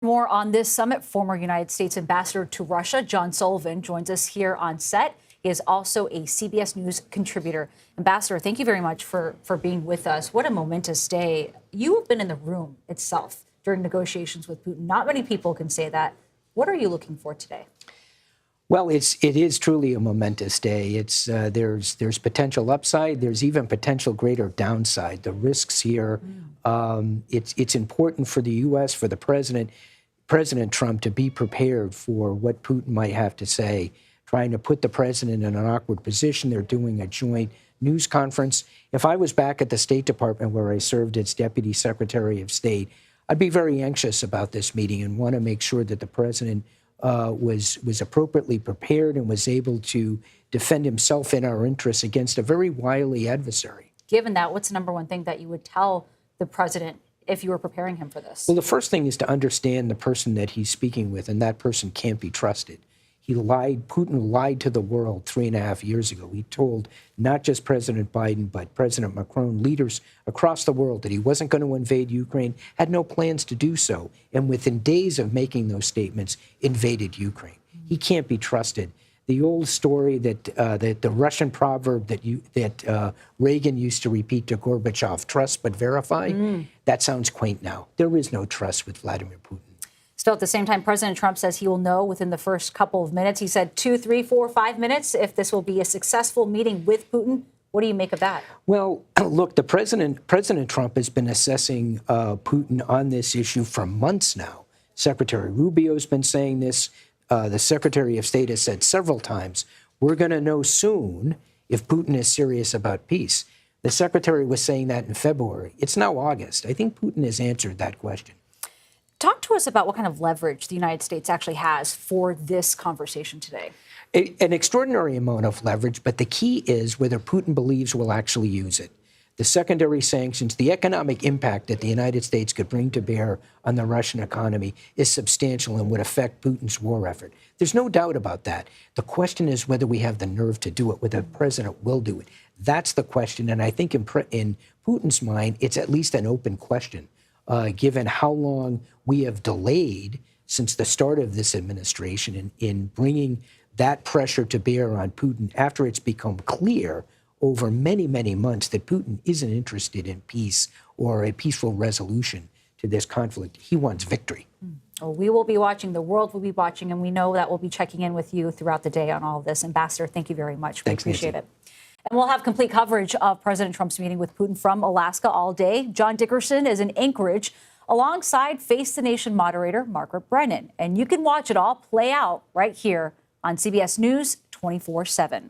More on this summit, former United States ambassador to Russia, John Sullivan, joins us here on set. He is also a CBS News contributor. Ambassador, thank you very much for being with us. What a momentous day. You have been in the room itself during negotiations with Putin. Not many people can say that. What are you looking for today? Well, it is truly a momentous day. There's potential upside. There's even potential greater downside. The risks here. It's important for the U.S., for the President Trump, to be prepared for what Putin might have to say, trying to put the president in an awkward position. They're doing a joint news conference. If I was back at the State Department where I served as Deputy Secretary of State, I'd be very anxious about this meeting and want to make sure that the president was appropriately prepared and was able to defend himself in our interests against a very wily adversary. Given that, what's the number one thing that you would tell the president if you were preparing him for this? Well, the first thing is to understand the person that he's speaking with, and that person can't be trusted. He lied. Putin lied to the world 3.5 years ago. He told not just President Biden, but President Macron, leaders across the world, that he wasn't going to invade Ukraine, had no plans to do so, and within days of making those statements, invaded Ukraine. He can't be trusted. The old story that the Russian proverb that Reagan used to repeat to Gorbachev, trust but verify, that sounds quaint now. There is no trust with Vladimir Putin. Still, at the same time, President Trump says he will know within the first couple of minutes. He said 2, 3, 4, 5 minutes if this will be a successful meeting with Putin. What do you make of that? Well, look, President Trump has been assessing Putin on this issue for months now. Secretary Rubio's been saying this. The Secretary of State has said several times, we're going to know soon if Putin is serious about peace. The Secretary was saying that in February. It's now August. I think Putin has answered that question. Talk to us about what kind of leverage the United States actually has for this conversation today. An extraordinary amount of leverage, but the key is whether Putin believes we'll actually use it. The secondary sanctions, the economic impact that the United States could bring to bear on the Russian economy is substantial and would affect Putin's war effort. There's no doubt about that. The question is whether we have the nerve to do it, whether the president will do it. That's the question. And I think in Putin's mind, it's at least an open question, given how long we have delayed since the start of this administration in bringing that pressure to bear on Putin after it's become clear over many, many months that Putin isn't interested in peace or a peaceful resolution to this conflict. He wants victory. Well, we will be watching, the world will be watching, and we know that we'll be checking in with you throughout the day on all of this. Ambassador, thank you very much. We appreciate it. And we'll have complete coverage of President Trump's meeting with Putin from Alaska all day. John Dickerson is in Anchorage alongside Face the Nation moderator Margaret Brennan. And you can watch it all play out right here on CBS News 24/7.